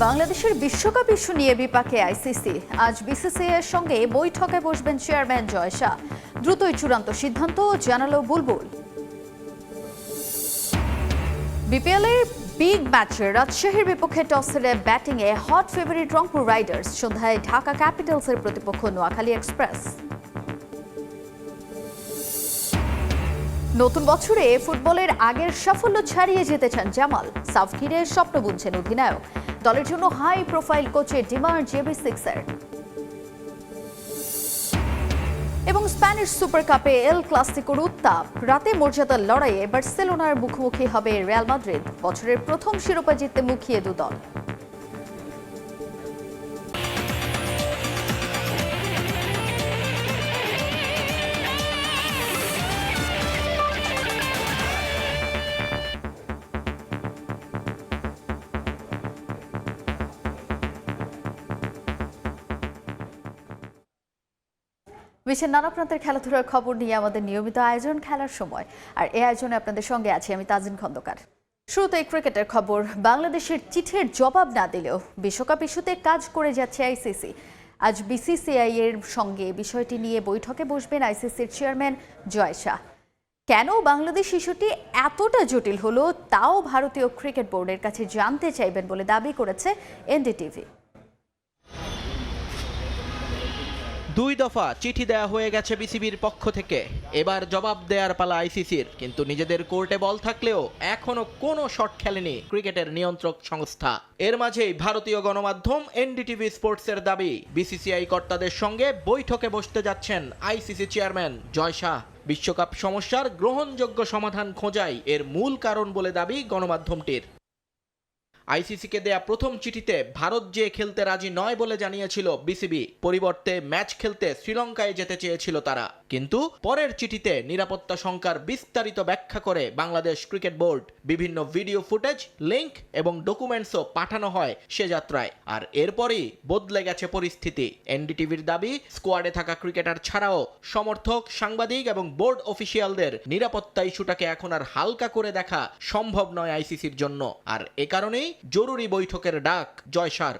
বাংলাদেশের বিশ্বকাপ ইস্যু নিয়ে বিপাকে আইসিসি। আজ বিসিসিআই এর সঙ্গে বৈঠকে বসবেন চেয়ারম্যান জয় শাহ। দ্রুতই চূড়ান্ত সিদ্ধান্ত জানালো বুলবুল। বিপিএল এর বিগ ম্যাচে রাজশাহীর বিপক্ষে টস হেরে ব্যাটিংয়ে হট ফেভারিট রংপুর রাইডার্স। সন্ধ্যায় ঢাকা ক্যাপিটালসের প্রতিপক্ষ নোয়াখালী এক্সপ্রেস। নতুন বছরে ফুটবলের আগের সাফল্য ছাড়িয়ে যেতে চান জামাল। সাউথ ঘিরে স্বপ্ন বুনছেন অধিনায়ক। দলের জন্য হাই প্রোফাইল কোচের ডিমান্ড জেবি6-এর। এবং স্প্যানিশ সুপার কাপে এল ক্লাসিকোর উত্তাপ। রাতে মর্যাদার লড়াইয়ে বার্সেলোনার মুখোমুখি হবে রিয়াল মাদ্রিদ। বছরের প্রথম শিরোপা জিততে মুখিয়ে দুদল। বিশ্বের নানা প্রান্তের খেলাধুলার খবর নিয়ে আমাদের নিয়মিত আয়োজন খেলার সময়। আর এই আয়োজনে আপনাদের সঙ্গে আছি আমি তাজিন খন্দকার। শুরুতে ক্রিকেটের খবর। বাংলাদেশের চিঠির জবাব না দিলেও বিশ্বকাপ ইস্যুতে কাজ করে যাচ্ছে আইসিসি। আজ বিসিসিআই এর সঙ্গে বিষয়টি নিয়ে বৈঠকে বসবেন আইসিসির চেয়ারম্যান জয় শাহ। কেন বাংলাদেশ ইস্যুটি এতটা জটিল হলো তাও ভারতীয় ক্রিকেট বোর্ডের কাছে জানতে চাইবেন বলে দাবি করেছে এনডিটিভি। 2 দফা চিঠি দেয়া হয়ে গেছে বিসিবির পক্ষ থেকে। এবার জবাব দেওয়ার পালা আইসিসির। কিন্তু নিজেদের কোর্টে বল থাকলেও এখনো কোনো শট খেলেনি ক্রিকেটের নিয়ন্ত্রক সংস্থা। এর মাঝেই ভারতীয় গণমাধ্যম এনডিটিভি স্পোর্টসের দাবি, বিসিসিআই কর্তাদের সঙ্গে বৈঠকে বসতে যাচ্ছেন আইসিসি চেয়ারম্যান জয় শাহ। বিশ্বকাপ সমস্যার গ্রহণযোগ্য সমাধান খোঁজাই এর মূল কারণ বলে দাবি গণমাধ্যমটির। আইসিসিকে দেয়া প্রথম চিঠিতে ভারত যে খেলতে রাজি নয় বলে জানিয়েছিল বিসিবি। পরিবর্তে ম্যাচ খেলতে শ্রীলঙ্কায় যেতে চেয়েছিল তারা। কিন্তু পরের চিঠিতে নিরাপত্তা শঙ্কার বিস্তারিত ব্যাখ্যা করে বাংলাদেশ ক্রিকেট বোর্ড। বিভিন্ন ভিডিও ফুটেজ, লিংক এবং ডকুমেন্টসও পাঠানো হয় সে যাত্রায়। আর এরপরই বদলে গেছে পরিস্থিতি। এনডিটিভির দাবি, স্কোয়াডে থাকা ক্রিকেটার ছাড়াও সমর্থক, সাংবাদিক এবং বোর্ড অফিসিয়ালদের নিরাপত্তা ইস্যুটাকে এখন আর হালকা করে দেখা সম্ভব নয় আইসিসির জন্য। আর এ কারণেই জরুরি বৈঠকের ডাক জয় শাহর।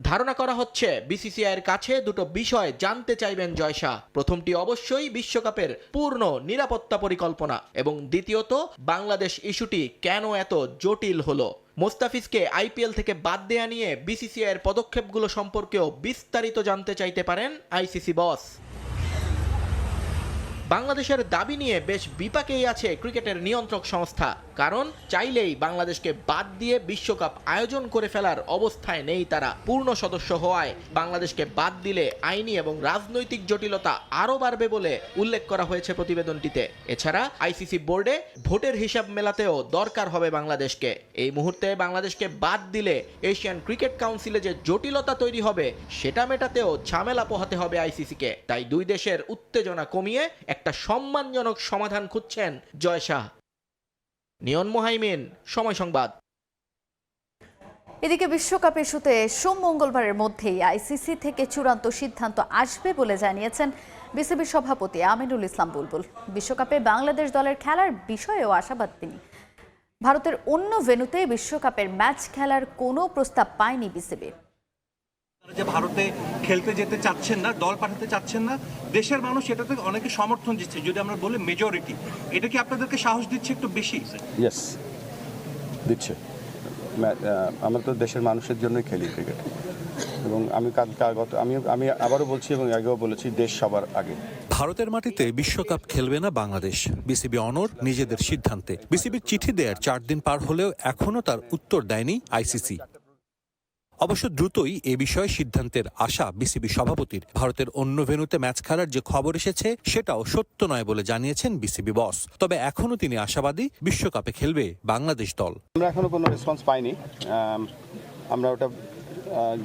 ধারণা করা হচ্ছে বিসিসিআই এর কাছে দুটো বিষয় জানতে চাইবেন জয় শাহ। প্রথমটি অবশ্যই বিশ্বকাপের পূর্ণ নিরাপত্তা পরিকল্পনা এবং দ্বিতীয়ত বাংলাদেশ ইস্যুটি কেন এত জটিল হলো। মোস্তাফিজকে আইপিএল থেকে বাদ দেয়া নিয়ে বিসিসিআই এর পদক্ষেপগুলো সম্পর্কেও বিস্তারিত জানতে চাইতে পারেন আইসিসি বস। বাংলাদেশের দাবি নিয়ে বেশ বিপাকেই আছে ক্রিকেটের নিয়ন্ত্রক সংস্থা। কারণ চাইলেই বাংলাদেশকে বাদ দিয়ে বিশ্বকাপ আয়োজন করে ফেলার অবস্থায় নেই তারা। পূর্ণ সদস্য হওয়ায় বাংলাদেশকে বাদ দিলে আইনি এবং রাজনৈতিক জটিলতা আরও বাড়বে বলে উল্লেখ করা হয়েছে প্রতিবেদনটিতে। এছাড়া আইসিসি বোর্ডে ভোটের হিসাব মেলাতেও দরকার হবে বাংলাদেশকে। এই মুহূর্তে বাংলাদেশকে বাদ দিলে এশিয়ান ক্রিকেট কাউন্সিলে যে জটিলতা তৈরি হবে সেটা মেটাতেও ঝামেলা পোহাতে হবে আইসিসিকে। তাই দুই দেশের উত্তেজনা কমিয়ে একটা সম্মানজনক সমাধান খুঁজছেন জয় শাহ। নিয়ন মোহাইমিন, সময় সংবাদ। এদিকে বিশ্বকাপ ইস্যুতে সোম মঙ্গলবারের মধ্যেই আইসিসি থেকে চূড়ান্ত সিদ্ধান্ত আসবে বলে জানিয়েছেন বিসিবির সভাপতি আমিনুল ইসলাম বুলবুল। বিশ্বকাপে বাংলাদেশ দলের খেলার বিষয়েও আশাবাদ তিনি। ভারতের অন্য ভেন্যুতে বিশ্বকাপের ম্যাচ খেলার কোনো প্রস্তাব পায়নি বিসিবি। যে ভারতে খেলতে যেতে চাচ্ছেন না, দল পাঠাতে চাচ্ছেন না, দেশের মানুষ এটাতে অনেকে সমর্থন দিচ্ছে। যদি আমরা বলি মেজরিটি, এটা কি আপনাদেরকে সাহস দিচ্ছে একটু বেশি? ইয়েস, দিচ্ছে। আমরা তো দেশের মানুষের জন্যই খেলি ক্রিকেট। এবং আমি আবারও বলছি এবং আগেও বলেছি, দেশ সবার আগে। ভারতের মাটিতে বিশ্বকাপ খেলবে না বাংলাদেশ। বিসিবি অনড় নিজেদের সিদ্ধান্তে। বিসিবির চিঠি দেওয়ার 4 দিন পার হলেও এখনও তার উত্তর দেয়নি আইসিসি। অবশ্য দ্রুতই এ বিষয়ে সিদ্ধান্তের আশা বিসিবি সভাপতির। ভারতের অন্য ভেন্যুতে ম্যাচ খেলার যে খবর এসেছে সেটাও সত্য নয় বলে জানিয়েছেন বিসিবি বস। তবে এখনও তিনি আশাবাদী বিশ্বকাপে খেলবে বাংলাদেশ দল। আমরা এখনো কোনো রেসপন্স পাইনি। আমরা ওটা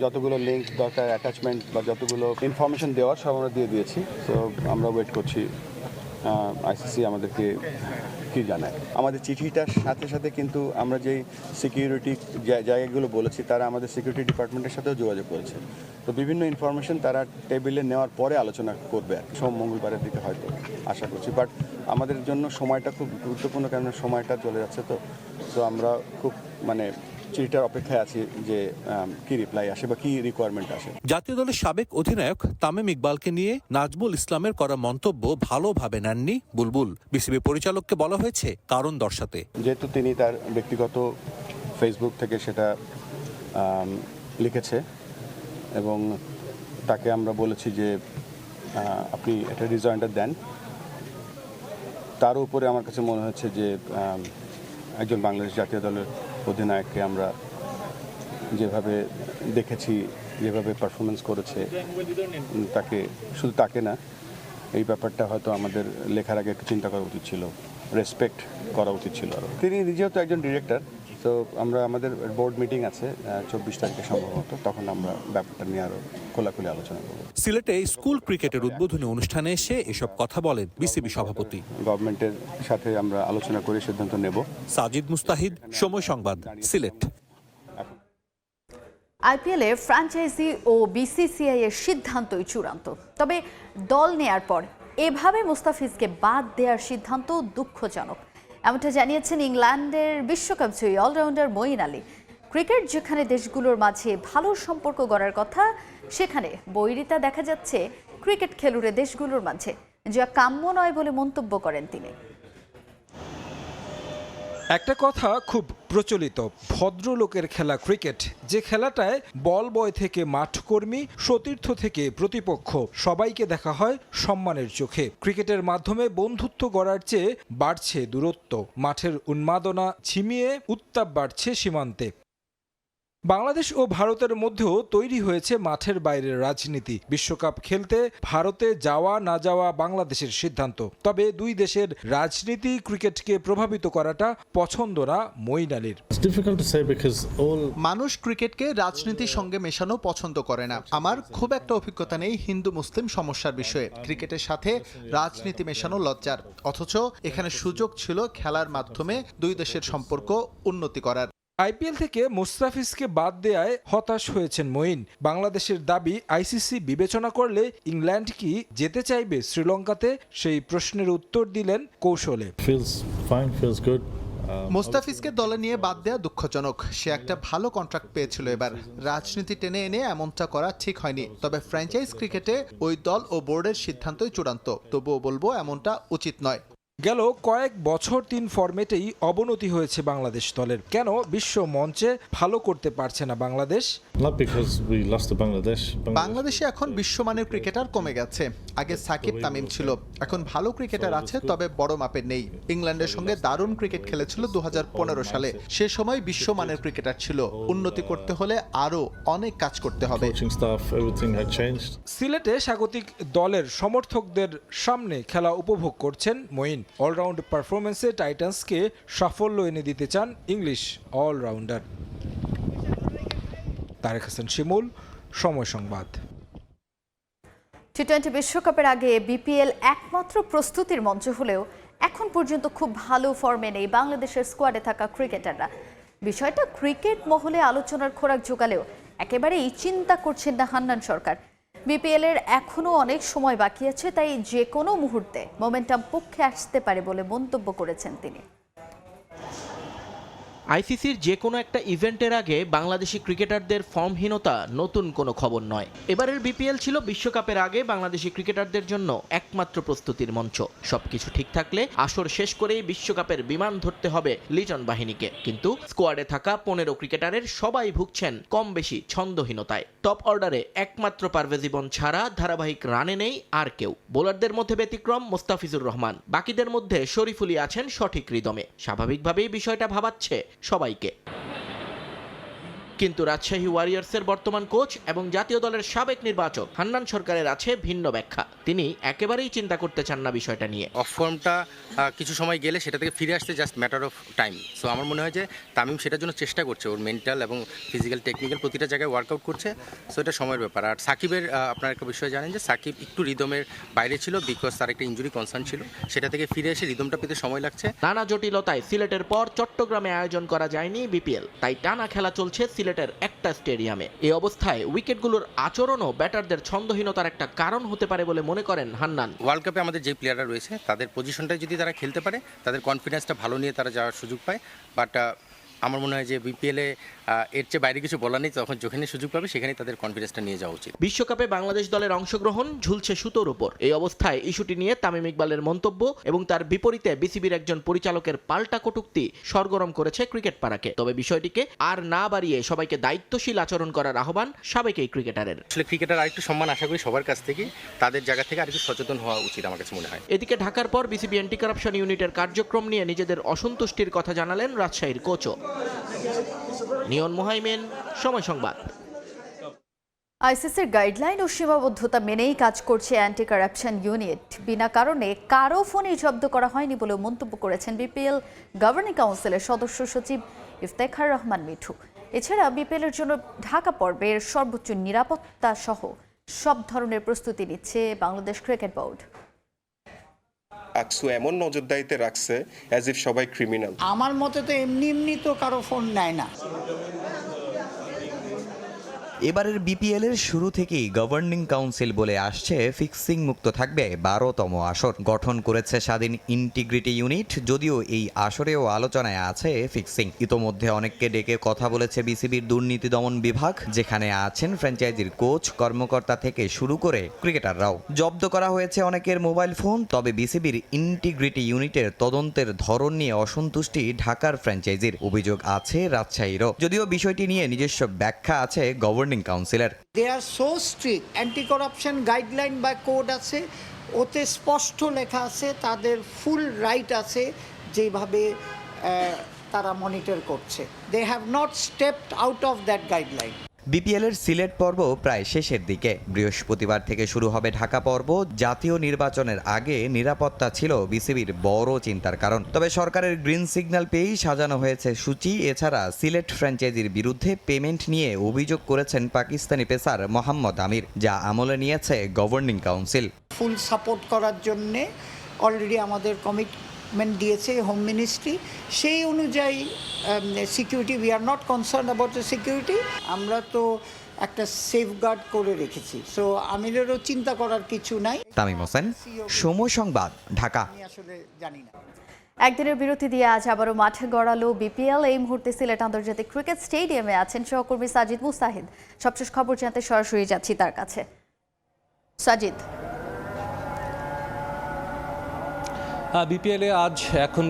যতগুলো লিঙ্ক দরকার, অ্যাটাচমেন্ট বা যতগুলো ইনফরমেশন দেওয়ার সব আমরা দিয়ে দিয়েছি। তো আমরা ওয়েট করছি আইসিসি আমাদেরকে কি জানায়। আমাদের চিঠিটার সাথে সাথে কিন্তু আমরা যেই সিকিউরিটি জায়গাগুলো বলেছি তারা আমাদের সিকিউরিটি ডিপার্টমেন্টের সাথেও যোগাযোগ করেছে। তো বিভিন্ন ইনফরমেশন তারা টেবিলে নেওয়ার পরে আলোচনা করবে সোম মঙ্গলবারের দিকে হয়তো আশা করছি। বাট আমাদের জন্য সময়টা খুব গুরুত্বপূর্ণ, কারণ সময়টা চলে যাচ্ছে। তো আমরা খুব চিঠিটার অপেক্ষায় আছি যে কি রিপ্লাই আসে বা কি রিকোয়ারমেন্ট আসে। জাতীয় দলের সাবেক অধিনায়ক তামিম ইকবালকে নিয়ে নাজমুল ইসলামের করা মন্তব্য ভালোভাবে নেননি বুলবুল। বিসিবি পরিচালককে বলা হয়েছে কারণ দর্শাতে। যেহেতু তিনি তার ব্যক্তিগত ফেসবুক থেকে সেটা লিখেছে এবং তাকে আমরা বলেছি যে আপনি একটা রিজয়েন্টার দেন, তার উপরে আমার কাছে মনে হচ্ছে যে একজন বাংলাদেশ জাতীয় দলের অধিনায়ককে আমরা যেভাবে দেখেছি, যেভাবে পারফরমেন্স করেছে, তাকে শুধু তাকে না, এই ব্যাপারটা হয়তো আমাদের লেখার আগে একটু চিন্তা করা উচিত ছিল, রেসপেক্ট করা উচিত ছিল আরও। তিনি নিজেও তো একজন ডিরেক্টর, তো আমরা আমাদের বোর্ড মিটিং আছে 24 তারিখে সম্ভবত, তখন আমরা ব্যাপারটা নিয়ে আরও খোলাখুলি আলোচনা করব। সিলেটে স্কুল ক্রিকেটের উদ্বোধনী অনুষ্ঠানে এসে এসব কথা বলেন বিসিবি সভাপতি। গভর্নমেন্টের সাথে আমরা আলোচনা করে সিদ্ধান্ত নেব। সাজিদ মুস্তাহিদ, সময় সংবাদ, সিলেট। আইপিএলে ফ্র্যাঞ্চাইজি ও বিসিসিআই এর সিদ্ধান্তই চূড়ান্ত, তবে দল নেয়ার পর এভাবে মুস্তাফিজকে বাদ দেওয়ার সিদ্ধান্ত দুঃখজনক, এমনটা জানিয়েছেন ইংল্যান্ডের বিশ্বকাপ জয়ী অলরাউন্ডার মঈন আলী। ক্রিকেট যেখানে দেশগুলোর মাঝে ভালো সম্পর্ক গড়ার কথা, সেখানে বৈরিতা দেখা যাচ্ছে ক্রিকেট খেলুড়ে দেশগুলোর মাঝে, যা কাম্য নয় বলে মন্তব্য করেন তিনি। একটা কথা খুব প্রচলিত, ভদ্রলোকের খেলা ক্রিকেট, যে খেলাটায় বল বয় থেকে মাঠকর্মী, সতীর্থ থেকে প্রতিপক্ষ সবাইকে দেখা হয় সম্মানের চোখে। ক্রিকেটের মাধ্যমে বন্ধুত্ব গড়ার চেয়ে বাড়ছে দূরত্ব, মাঠের উন্মাদনা ঝিমিয়ে উত্তাপ বাড়ছে সীমান্তে। বাংলাদেশ ও ভারতের মধ্যেও তৈরি হয়েছে মাঠের বাইরের রাজনীতি। বিশ্বকাপ খেলতে ভারতে যাওয়া না যাওয়া বাংলাদেশের সিদ্ধান্ত, তবে দুই দেশের রাজনীতি ক্রিকেটকে প্রভাবিত করাটা পছন্দ না মঈন আলীর। মানুষ ক্রিকেটকে রাজনীতির সঙ্গে মেশানো পছন্দ করে না। আমার খুব একটা অভিজ্ঞতা নেই হিন্দু মুসলিম সমস্যার বিষয়ে। ক্রিকেটের সাথে রাজনীতি মেশানো লজ্জার, অথচ এখানে সুযোগ ছিল খেলার মাধ্যমে দুই দেশের সম্পর্ক উন্নতি করার। আইপিএল থেকে মুস্তাফিজকে বাদ দেয়ায় হতাশ হয়েছেন মঈন। বাংলাদেশের দাবি আইসিসি বিবেচনা করলে ইংল্যান্ড কি যেতে চাইবে শ্রীলঙ্কাতে, সেই প্রশ্নের উত্তর দিলেন কৌশলে। মুস্তাফিজকে দলে নিয়ে বাদ দেওয়া দুঃখজনক। সে একটা ভালো কন্ট্রাক্ট পেয়েছিল, এবার রাজনীতি টেনে এনে এমনটা করা ঠিক হয়নি। তবে ফ্র্যাঞ্চাইজ ক্রিকেটে ওই দল ও বোর্ডের সিদ্ধান্তই চূড়ান্ত, তবুও বলবো এমনটা উচিত নয়। গেল কয়েক বছর 3 ফরম্যাটেই অবনতি হয়েছে বাংলাদেশ দলের। কেন বিশ্ব মঞ্চে ভালো করতে পারছে না বাংলাদেশ? বাংলাদেশে এখন বিশ্বমানের ক্রিকেটার কমে গেছে। আগে সাকিব তামিম ছিল, এখন ভালো ক্রিকেটার আছে, তবে বড় মাপের নেই। ইংল্যান্ডের সঙ্গে দারুণ ক্রিকেট খেলেছিল 2015 সালে, সে সময় বিশ্বমানের ক্রিকেটার ছিল। উন্নতি করতে হলে আরও অনেক কাজ করতে হবে। সিলেটে স্বাগতিক দলের সমর্থকদের সামনে খেলা উপভোগ করছেন মঈন। অলরাউন্ড পারফরমেন্সে টাইটান্সকে সাফল্য এনে দিতে চান ইংলিশ অলরাউন্ডার। তারেক হাসান শিমুল, সময় সংবাদ। টি-20 বিশ্বকাপের আগে বিপিএল একমাত্র প্রস্তুতির মঞ্চ হলেও এখন পর্যন্ত খুব ভালো ফর্মে নেই বাংলাদেশের স্কোয়াডে থাকা ক্রিকেটাররা। বিষয়টা ক্রিকেট মহলে আলোচনার খোরাক জোগালেও একেবারেই চিন্তা করছেন না হান্নান সরকার। বিপিএল এর এখনো অনেক সময় বাকি আছে, তাই যে কোনো মুহূর্তে মোমেন্টাম পক্ষে আসতে পারে বলে মন্তব্য করেছেন তিনি। আইসিসির যে কোনো একটা ইভেন্টের আগে বাংলাদেশি ক্রিকেটারদের ফর্মহীনতা নতুন কোনো খবর নয়। এবারের বিপিএল ছিল বিশ্বকাপের আগে বাংলাদেশি ক্রিকেটারদের জন্য একমাত্র প্রস্তুতির মঞ্চ। সবকিছু ঠিক থাকলে আসর শেষ করেই বিশ্বকাপের বিমান ধরতে হবে লিটন বাহিনীকে, কিন্তু স্কোয়াডে থাকা 15 ক্রিকেটারের সবাই ভুগছেন কম বেশি ছন্দহীনতায়। টপ অর্ডারে একমাত্র পারভেজ ইমন ছাড়া ধারাবাহিক রানে নেই আর কেউ। বোলারদের মধ্যে ব্যতিক্রম মোস্তাফিজুর রহমান, বাকিদের মধ্যে শরীফুলি আছেন সঠিক রিদমে। স্বাভাবিকভাবেই বিষয়টা ভাবাচ্ছে সবাইকে। কিন্তু রাজশাহী ওয়ারিয়র্সের বর্তমান কোচ এবং জাতীয় দলের সাবেক নির্বাচক হান্নান সরকারের আছে ভিন্ন ব্যাখ্যা। তিনি একেবারেই চিন্তা করতে চান না বিষয়টা নিয়ে। অফ ফর্মটা কিছু সময় গেলে সেটা থেকে ফিরে আসতে just matter of time. So আমার মনে হয় যে তামিম সেটার জন্য চেষ্টা করছে, ওর মেন্টাল এবং ফিজিক্যাল টেকনিক্যাল প্রতিটা জায়গায় ওয়ার্কআউট করছে। সো এটা সময়ের ব্যাপার। আর সাকিবের আপনার একটা বিষয় জানেন যে সাকিব একটু রিদমের বাইরে ছিল, বিকজ তার একটা ইঞ্জুরি কনসার্ন ছিল, সেটা থেকে ফিরে এসে রিদমটা পেতে সময় লাগছে। নানা জটিলতায় সিলেটের পর চট্টগ্রামে আয়োজন করা যায়নি বিপিএল, তাই টানা খেলা চলছে সিলেটের একটা স্টেডিয়ামে। এই অবস্থায় উইকেটগুলোর আচরণও ব্যাটারদের ছন্দহীনতার একটা কারণ হতে পারে বলে মনে করেন হান্নান। ওয়ার্ল্ড কাপে আমাদের যে প্লেয়াররা রয়েছে তাদের পজিশনটাই যদি তারা খেলতে পারে, তাদের কনফিডেন্সটা ভালো নিয়ে তারা যাওয়ার সুযোগ পায়। বাট আমার মনে হয় যে বিপিএলে এর চেয়ে বাইরে কিছু বলার নেই, তখন যেখানে সুযোগ পাবে সেখানে তাদের কনফিডেন্সটা নিয়ে যাওয়া উচিত। বিশ্বকাপে বাংলাদেশ দলের অংশগ্রহণ ঝুলছে সুতোর উপর। এই অবস্থায় ইস্যুটি নিয়ে তামিম ইকবালের মন্তব্য এবং তার বিপরীতে বিসিবির একজন পরিচালকের পাল্টা কটূক্তি সরগরম করেছে ক্রিকেট পাড়াকে। তবে বিষয়টিকে আর না বাড়িয়ে সবাইকে দায়িত্বশীল আচরণ করার আহ্বান সাবেক এই ক্রিকেটারের। আসলে ক্রিকেটার আরেকটু সম্মান আশা করি সবার কাছ থেকে, তাদের জায়গা থেকে আরেকটু সচেতন হওয়া উচিত আমার কাছে মনে হয়। এদিকে ঢাকার পর বিসিবি অ্যান্টি কারাপশন ইউনিটের কার্যক্রম নিয়ে নিজেদের অসন্তুষ্টির কথা জানালেন রাজশাহীর কোচও। নিয়ন মুহাইমিন, সময় সংবাদ। আইসিসির গাইডলাইন ও সীমাবদ্ধতা মেনেই কাজ করছে অ্যান্টি কারাপশন ইউনিট। বিনা কারণে কারো ফোনই জব্দ করা হয়নি বলে মন্তব্য করেছেন বিপিএল গভর্নিং কাউন্সিলের সদস্য সচিব ইফতেখার রহমান মিঠু। এছাড়া বিপিএলের জন্য ঢাকা পর্বের সর্বোচ্চ নিরাপত্তা সহ সব ধরনের প্রস্তুতি নিচ্ছে বাংলাদেশ ক্রিকেট বোর্ড। আকসু এমন নজরদারিতে রাখছে অ্যাজ ইফ সবাই ক্রিমিনাল। আমার মতে তো এমনি তো কারো ফোন নেয় না। এবারের বিপিএল এর শুরু থেকেই গভর্নিং কাউন্সিল বলে আসছে ফিক্সিং মুক্ত থাকবে 12তম আসর। গঠন করেছে স্বাধীন ইন্টিগ্রিটি ইউনিট, যদিও এই আসরেও আলোচনায় আছে ফিক্সিং। ইতোমধ্যে অনেককে ডেকে কথা বলেছে বিসিবির দুর্নীতি দমন বিভাগ, যেখানে আছেন ফ্র্যাঞ্চাইজির কোচ, কর্মকর্তা থেকে শুরু করে ক্রিকেটাররাও। জব্দ করা হয়েছে অনেকের মোবাইল ফোন। তবে বিসিবির ইন্টিগ্রিটি ইউনিটের তদন্তের ধরন নিয়ে অসন্তুষ্টি ঢাকার ফ্র্যাঞ্চাইজির। অভিযোগ আছে রাজশাহীরও, যদিও বিষয়টি নিয়ে নিজস্ব ব্যাখ্যা আছে গভর্নিং কাউন্সিলের। They are so strict. Anti corruption guideline বা কোড আছে, ওতে স্পষ্ট লেখা আছে তাদের ফুল রাইট আছে যেভাবে তারা মনিটর করছে। They have not stepped out of that guideline. BPL এর সিলেট পর্ব প্রায় শেষের দিকে। বৃহস্পতিবার থেকে শুরু হবে ঢাকা পর্ব। জাতীয় নির্বাচনের আগে নিরাপত্তা ছিল বিসিবির বড় চিন্তার কারণ। তবে সরকারের গ্রিন সিগন্যাল পেয়েই সাজানো হয়েছে সূচি। এছাড়া সিলেট ফ্র্যাঞ্চাইজির বিরুদ্ধে পেমেন্ট নিয়ে অভিযোগ করেছেন পাকিস্তানি পেসার মোহাম্মদ আমির, যা আমলে নিয়েছে গভর্নিং কাউন্সিল। ফুল সাপোর্ট করার জন্যে অলরেডি আমাদের কমিটমেন্ট দিয়েছে হোম মিনিস্ট্রি। সেই অনুযায়ী security, we are not concern about the security. আমরা তো একটা সেফগার্ড করে রেখেছি, সো আমিরেরও চিন্তা করার কিছু নাই। তামিম হোসেন, সময় সংবাদ, ঢাকা। আমি আসলে জানি না। একদিনের বিরতি দিয়ে আজ আবারও মাঠে গড়ালো বিপিএল। এই মুহূর্তে সিলেট আন্তর্জাতিক ক্রিকেট স্টেডিয়ামে আছেন সহকর্মী সাজিদ মুস্তাহিদ। সবশেষ খবর জানতে সরাসরি যাচ্ছি তার কাছে। সাজিদ, বিপিএলে আজ এখন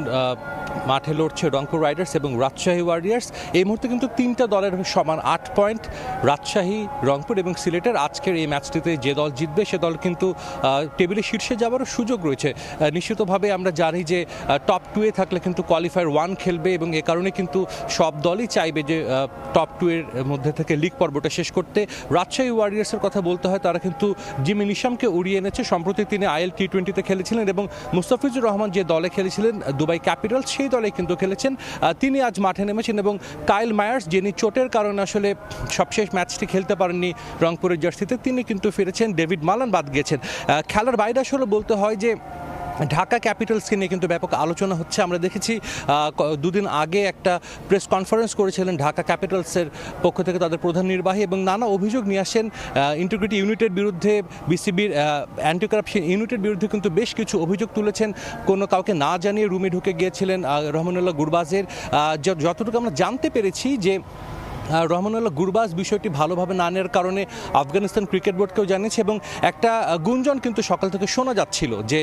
মাঠে লড়ছে রংপুর রাইডার্স এবং রাজশাহী ওয়ারিয়ার্স। এই মুহূর্তে কিন্তু তিনটা দলের সমান 8 পয়েন্ট। রাজশাহী, রংপুর এবং সিলেটের আজকের এই ম্যাচটিতে যে দল জিতবে সে দল কিন্তু টেবিলের শীর্ষে যাওয়ারও সুযোগ রয়েছে। নিশ্চিতভাবে আমরা জানি যে টপ 2-এ থাকলে কিন্তু কোয়ালিফায়ার 1 খেলবে এবং এ কারণে কিন্তু সব দলই চাইবে যে টপ 2 এর মধ্যে থেকে লিগ পর্বটা শেষ করতে। রাজশাহী ওয়ারিয়ার্সের কথা বলতে হয়, তারা কিন্তু জিমি নিশামকে উড়িয়ে এনেছে। সম্প্রতি তিনি আইএল টি20-তে খেলেছিলেন এবং মুস্তাফিজুর রহমান যে দলে খেলেছিলেন দুবাই ক্যাপিটালস, সেই দলে কিন্তু খেলেছেন। তিনি আজ মাঠে নেমেছেন এবং কাইল মায়ার্স, যিনি চোটের কারণে আসলে সবশেষ ম্যাচটি খেলতে পারেননি রংপুরের জার্সিতে, তিনি কিন্তু ফিরেছেন। ডেভিড মালান বাদ গিয়েছেন। খেলার বাইরে আসলে বলতে হয় যে ঢাকা ক্যাপিটালসকে নিয়ে কিন্তু ব্যাপক আলোচনা হচ্ছে। আমরা দেখেছি দুদিন আগে একটা প্রেস কনফারেন্স করেছিলেন ঢাকা ক্যাপিটালসের পক্ষ থেকে তাদের প্রধান নির্বাহী এবং নানা অভিযোগ নিয়ে আসেন ইন্টিগ্রিটি ইউনিটের বিরুদ্ধে। বিসিবির অ্যান্টি কারাপশন ইউনিটের বিরুদ্ধে কিন্তু বেশ কিছু অভিযোগ তুলেছেন। কোনো কাউকে না জানিয়ে রুমে ঢুকে গিয়েছিলেন রহমানুল্লাহ গুরবাজের। যতটুকু আমরা জানতে পেরেছি যে রহমানুল্লাহ গুরবাজ বিষয়টি ভালোভাবে না নেওয়ার কারণে আফগানিস্তান ক্রিকেট বোর্ডকেও জানিয়েছে এবং একটা গুঞ্জন কিন্তু সকাল থেকে শোনা যাচ্ছিল যে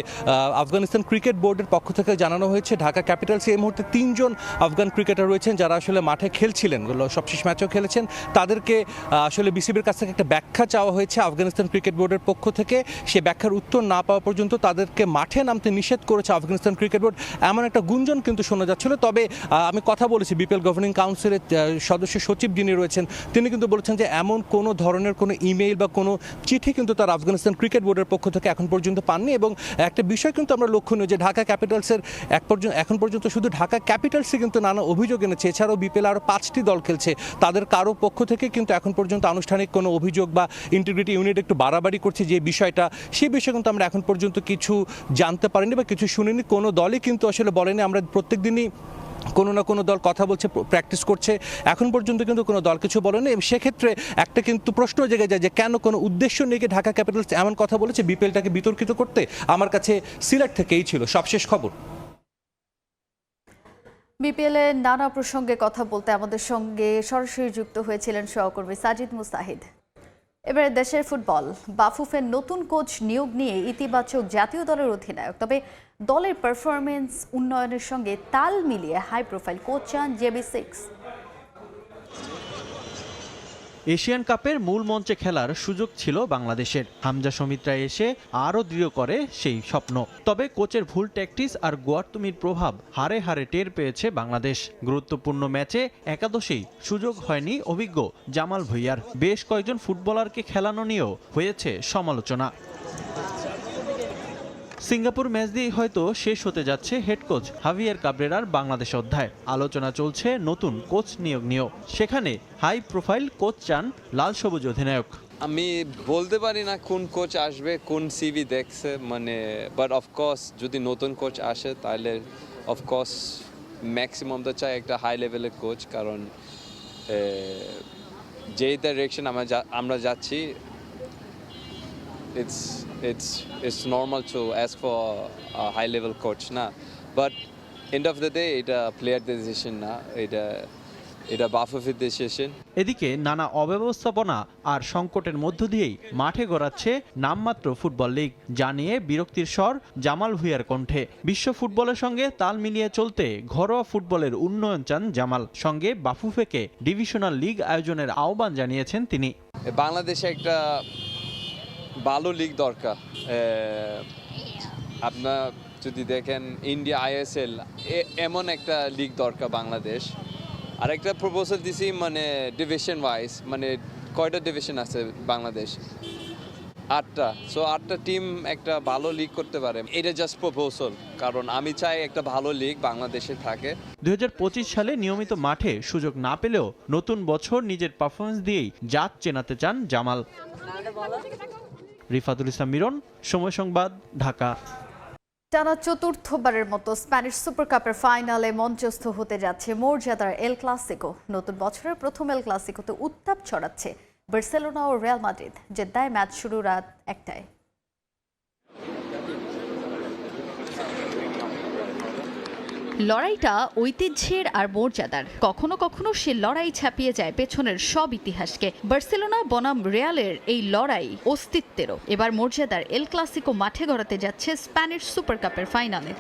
আফগানিস্তান ক্রিকেট বোর্ডের পক্ষ থেকে জানানো হয়েছে ঢাকা ক্যাপিটালসে এই মুহূর্তে 3 জন আফগান ক্রিকেটার রয়েছেন যারা আসলে মাঠে খেলছিলেন, সবশেষ ম্যাচেও খেলেছেন। তাদেরকে আসলে বিসিবির কাছ থেকে একটা ব্যাখ্যা চাওয়া হয়েছে আফগানিস্তান ক্রিকেট বোর্ডের পক্ষ থেকে। সে ব্যাখ্যার উত্তর না পাওয়া পর্যন্ত তাদেরকে মাঠে নামতে নিষেধ করেছে আফগানিস্তান ক্রিকেট বোর্ড, এমন একটা গুঞ্জন কিন্তু শোনা যাচ্ছিল। তবে আমি কথা বলেছি বিপিএল গভর্নিং কাউন্সিলের সদস্য সচিব যিনি রয়েছেন, তিনি কিন্তু বলেছেন যে এমন কোনো ধরনের কোনো ইমেইল বা কোনো চিঠি কিন্তু তার আফগানিস্তান ক্রিকেট বোর্ডের পক্ষ থেকে এখন পর্যন্ত পাননি। এবং একটা বিষয় কিন্তু আমরা লক্ষণীয় যে ঢাকা ক্যাপিটালসের এখন পর্যন্ত শুধু ঢাকা ক্যাপিটালসে কিন্তু নানা অভিযোগ এনেছে। এছাড়াও বিপিএল আরও 5টি দল খেলছে, তাদের কারো পক্ষ থেকে কিন্তু এখন পর্যন্ত আনুষ্ঠানিক কোনো অভিযোগ বা ইন্টিগ্রিটি ইউনিট একটু বাড়াবাড়ি করছে যে বিষয়টা, সেই বিষয়ে কিন্তু আমরা এখন পর্যন্ত কিছু জানতে পারিনি বা কিছু শুনিনি। কোনো দলই কিন্তু আসলে বলেনি। আমরা প্রত্যেক দিনই কোনো না কোনো দল কথা বলছে, প্র্যাকটিস করছে, এখন পর্যন্ত কিন্তু কোনো দল কিছু বলেনি। সেক্ষেত্রে একটা কিন্তু প্রশ্ন জেগে যায় যে কেন কোনো উদ্দেশ্য নিয়ে ঢাকা ক্যাপিটালস এমন কথা বলেছে বিপিএলটাকে বিতর্কিত করতে। আমার কাছে সিলেট থেকেই ছিল সবশেষ খবর। বিপিএল এর নানা প্রসঙ্গে কথা বলতে আমাদের সঙ্গে সরাসরি যুক্ত হয়েছিলেন সহকর্মী সাজিদ মুস্তাহিদ। এবারে দেশের ফুটবল বাফুফের নতুন কোচ নিয়োগ নিয়ে ইতিবাচক জাতীয় দলের অধিনায়ক, তবে দলের পারফরমেন্স উন্নয়নের সঙ্গে তাল মিলিয়ে হাই প্রোফাইল কোচ চান JB6। এশিয়ান কাপের মূল মঞ্চে খেলার সুযোগ ছিল বাংলাদেশের। হামজা সমিত্রা এসে আরও দৃঢ় করে সেই স্বপ্ন। তবে কোচের ভুল ট্যাকটিক্স আর গোয়ার্তুমির প্রভাব হারে হারে টের পেয়েছে বাংলাদেশ। গুরুত্বপূর্ণ ম্যাচে একাদশেই সুযোগ হয়নি অভিজ্ঞ জামাল ভুঁইয়ার। বেশ কয়েকজন ফুটবলারকে খেলানো নিয়েও হয়েছে সমালোচনা। সিঙ্গাপুর ম্যাচ দিয়ে হয়তো শেষ হতে যাচ্ছে হেড কোচ হাভিয়ার কাবরেরার বাংলাদেশ অধ্যায়। আলোচনা চলছে নতুন কোচ নিয়োগ নিয়েও। সেখানে হাই প্রোফাইল কোচ চান লাল সবুজ অধিনায়ক। আমি বলতে পারি না কোন কোচ আসবে, কোন সিভি দেখছে, বাট অফকোর্স যদি নতুন কোচ আসে তাহলে অফকোর্স ম্যাক্সিমাম তো চাই একটা হাই লেভেলের কোচ, কারণ যেই ডাইরেকশন আমরা যাচ্ছি it's normal to ask for a high level coach না, but end of the day এটা প্লেয়ার ডিসিশন না, এটা বাফুফের ডিসিশন। এদিকে নানা অব্যবস্থাপনা আর সংকটের মধ্য দিয়েই মাঠে গড়াচ্ছে নামমাত্র ফুটবল লিগ, জানিয়ে বিরক্তির স্বর জামাল ভুঁইয়ার কণ্ঠে। বিশ্ব ফুটবলের সঙ্গে তাল মিলিয়ে চলতে ঘরোয়া ফুটবলের উন্নয়ন চান জামাল। সঙ্গে বাফুফেকে ডিভিশনাল লিগ আয়োজনের আহ্বান জানিয়েছেন তিনি। বাংলাদেশে একটা ভালো লিগ দরকার। আপনার যদি দেখেন ইন্ডিয়া ISL এমন একটা লিগ দরকার বাংলাদেশ। আর একটা প্রপোজাল দিছি ডিভিশন ওয়াইজ, কয়টা ডিভিশন আছে বাংলাদেশ? 8টা। সো 8টা টিম একটা ভালো লিগ করতে পারে। এটা জাস্ট প্রপোজাল, কারণ আমি চাই একটা ভালো লিগ বাংলাদেশে থাকে। 2025 সালে নিয়মিত মাঠে সুযোগ না পেলেও নতুন বছর নিজের পারফরমেন্স দিয়েই জাত চেনাতে চান জামাল। রিফাতুল ইসলাম মিরন, সময় সংবাদ, ঢাকা। টানা চতুর্থবারের মতো স্প্যানিশ সুপার কাপের ফাইনালে মঞ্চস্থ হতে যাচ্ছে মর্যাদার এল ক্লাসিকো। নতুন বছরের প্রথম এল ক্লাসিকোতে উত্তাপ ছড়াচ্ছে বার্সেলোনা ও রিয়াল মাদ্রিদ। জেদ্দায় ম্যাচ শুরু রাত 1টায়। লড়াইটা ঐতিহ্যের আর মর্যাদার। কখনো কখনো সে লড়াই ছাপিয়ে যায় পেছনের সব ইতিহাসকে। বার্সেলোনা বনাম রিয়ালের এই লড়াই অস্তিত্বেরও। এবার মর্যাদার এল ক্লাসিকো মাঠে গড়াতে যাচ্ছে স্প্যানিশ সুপার কাপের ফাইনালে।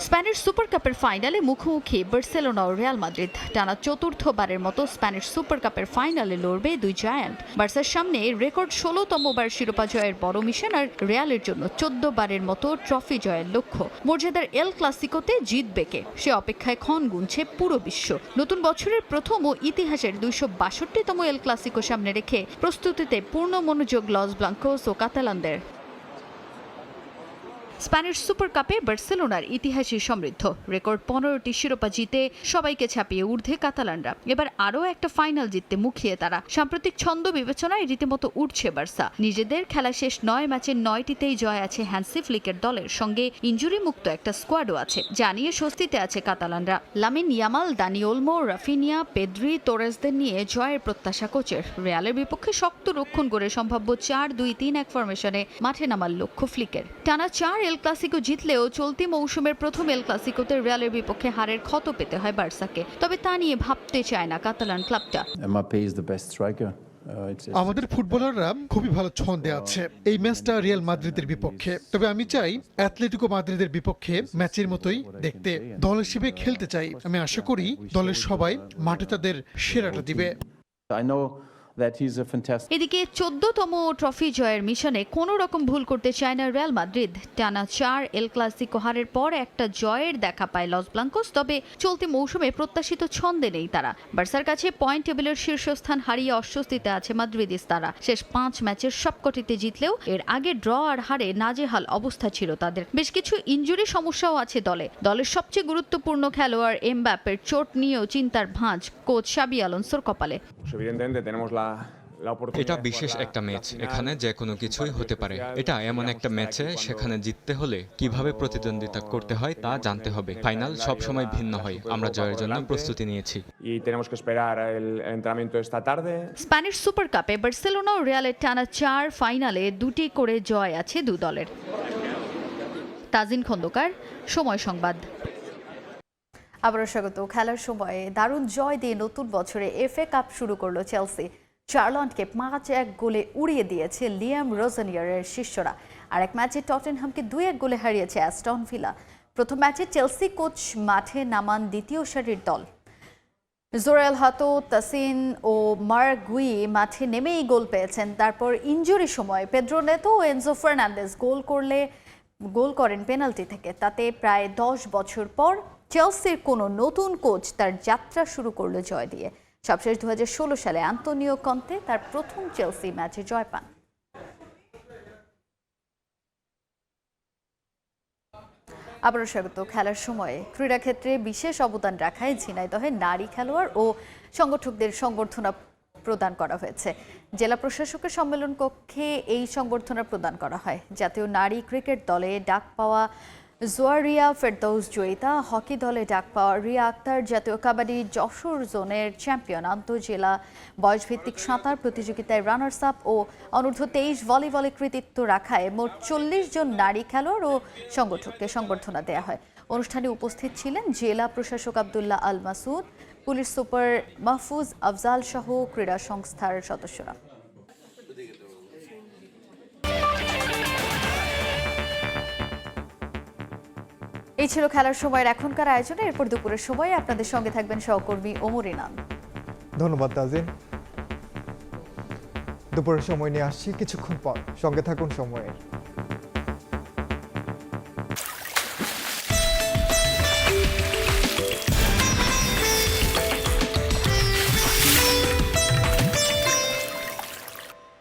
স্প্যানিশ সুপার কাপের ফাইনালে মুখোমুখি বার্সেলোনা ও রিয়াল মাদ্রিদ। টানা চতুর্থবারের মতো স্প্যানিশ সুপার কাপের ফাইনালে লড়বে দুই জায়ান্ট। বার্সার সামনে রেকর্ড 16তমবার শিরোপা জয়ের বড় মিশন, আর রিয়ালের জন্য 14বারের মতো ট্রফি জয়ের লক্ষ্য। মর্যাদার এল ক্লাসিকোতে জিতবে কে, সে অপেক্ষায় ক্ষণ গুনছে পুরো বিশ্ব। নতুন বছরের প্রথম ও ইতিহাসের 262তম এল ক্লাসিকো সামনে রেখে প্রস্তুতিতে পূর্ণ মনোযোগ লস ব্লাঙ্কোস ও কাতালানদের। স্প্যানিশ সুপার কাপে বার্সেলোনার ইতিহাসই সমৃদ্ধ। রেকর্ড 15টি শিরোপা জিতে সবাইকে ছাপিয়ে ঊর্ধ্বে কাতালানরা। এবার আরও একটা ফাইনাল জিততে মুখিয়ে তারা। সাম্প্রতিক ছন্দ বিবেচনায় রীতিমতো উঠছে বার্সা। নিজেদের খেলা শেষ 9 ম্যাচের 9টিতেই জয় আছে হ্যান্সি ফ্লিকের দলের। সঙ্গে ইনজুরি মুক্ত একটা স্কোয়াডও আছে, জানিয়ে স্বস্তিতে আছে কাতালানরা। Lamine Yamal, Dani Olmo, Raphinha, Pedri, তোরেসদের নিয়ে জয়ের প্রত্যাশা কোচের। রিয়ালের বিপক্ষে শক্ত রক্ষণ করে সম্ভাব্য 4-2-3-1 ফরমেশনে মাঠে নামার লক্ষ্য ফ্লিকের। টানা 4 এল ক্লাসিকো জিতলেও চলতি মৌসুমের প্রথম এল ক্লাসিকোতে রিয়ালের বিপক্ষে হারের ক্ষত পেতে হয় বার্সাকে। তবে তা নিয়ে ভাবতে চায় না কাতালান ক্লাবটা। আমাদের ফুটবলাররা খুবই ভালো ছন্দে আছে এই ম্যাচটা রিয়াল মাদ্রিদের বিপক্ষে। তবে আমি চাই অ্যাথলেটিকো মাদ্রিদের বিপক্ষে ম্যাচের মতোই দেখতে। দল হিসেবে খেলতে চাই। আমি আশা করি দলের সবাই মাঠে তাদের সেরাটা দিবে। এদিকে 14তম ট্রফি জয়ের মিশনে কোনো রকম ভুল করতে চায় না রিয়াল মাদ্রিদ। টানা 4 এল ক্লাসিকো হারের পর একটা জয়ের দেখা পায় লস ব্লাঙ্কোস। তবে চলতি মৌসুমে প্রত্যাশিত ছন্দে নেই তারা। বার্সার কাছে পয়েন্ট টেবিলের শীর্ষস্থান হারিয়ে অস্বস্তিতে আছে মাদ্রিদিস্তারা। শেষ 5 ম্যাচের সবকটিতে জিতলেও এর আগে ড্র আর হারে নাজেহাল অবস্থা ছিল তাদের। বেশ কিছু ইনজুরি সমস্যাও আছে দলের সবচেয়ে গুরুত্বপূর্ণ খেলোয়াড় এমবাপ্পের চোট নিয়েও চিন্তার ভাঁজ কোচ শাবি আলোনসোর কপালে। এটা বিশেষ একটা ম্যাচ, এখানে যে কোনো কিছুই হতে পারে। এটা এমন একটা ম্যাচে সেখানে জিততে হলে কিভাবে প্রতিদ্বন্দ্বিতা করতে হয় তা জানতে হবে। ফাইনাল সব সময় ভিন্ন হয়। আমরা জয়ের জন্য প্রস্তুতি নিয়েছি। স্প্যানিশ সুপার কাপে বার্সেলোনা ও রিয়ালের টানা 4 ফাইনালে 2টি করে জয় আছে দু দলের। তাজিন খন্দকার, সময় সংবাদ। আবারও স্বাগত। খেলার সময়ে দারুণ জয় দিয়ে নতুন বছরে FA কাপ শুরু করলো চেলসি। চার্লটকে 5-1 গোলে উড়িয়ে দিয়েছে লিয়াম রোজানিয়ারের শিষ্যরা। আর এক ম্যাচে টটেনহামকে 2-1 গোলে হারিয়েছে অ্যাস্টন ভিলা। প্রথম ম্যাচে চেলসি কোচ মাঠে নামান দ্বিতীয় সারির দল। জোরেল হাতো, তাসিন ও মার্গুই মাঠে নেমেই গোল পেয়েছেন। তারপর ইনজুরি সময় পেদ্রো নেতো ও এনজো ফার্নান্দেজ গোল করেন পেনাল্টি থেকে। তাতে প্রায় 10 বছর পর চেলসির কোনো নতুন কোচ তার যাত্রা শুরু করলো জয় দিয়ে। সবশেষ 2016 সালে আন্তোনিও কন্তে তার প্রথম চেলসি ম্যাচে জয় পান। আবারও স্বাগত। খেলার সময়ে ক্রীড়াক্ষেত্রে বিশেষ অবদান রাখায় ঝিনাইদহে নারী খেলোয়াড় ও সংগঠকদের সংবর্ধনা প্রদান করা হয়েছে। জেলা প্রশাসকের সম্মেলন কক্ষে এই সংবর্ধনা প্রদান করা হয়। জাতীয় নারী ক্রিকেট দলে ডাক পাওয়া জোয়ারিয়া ফেরদৌস জয়িতা, হকি দলে ডাক পাওয়া রিয়া আক্তার, জাতীয় কাবাডি যশোর জোনের চ্যাম্পিয়ন, আন্তঃজেলা বয়সভিত্তিক সাঁতার প্রতিযোগিতায় রানার্স আপ ও অনূর্ধ্ব-23 ভলিবলে কৃতিত্ব রাখায় মোট 40 জন নারী খেলোয়াড় ও সংগঠককে সংবর্ধনা দেওয়া হয়। অনুষ্ঠানে উপস্থিত ছিলেন জেলা প্রশাসক আব্দুল্লাহ আল মাসুদ, পুলিশ সুপার মাহফুজ আফজাল সহ ক্রীড়া সংস্থার সদস্যরা। এই ছিল খেলার সময়ের এখনকার আয়োজনে। এরপর দুপুরের সময় আপনাদের সঙ্গে থাকবেন সহকর্মী ওমর ইনাম। ধন্যবাদ তাজিন। দুপুরের সময় নিয়ে আসছি কিছুক্ষণ পর, সঙ্গে থাকুন সময়ের।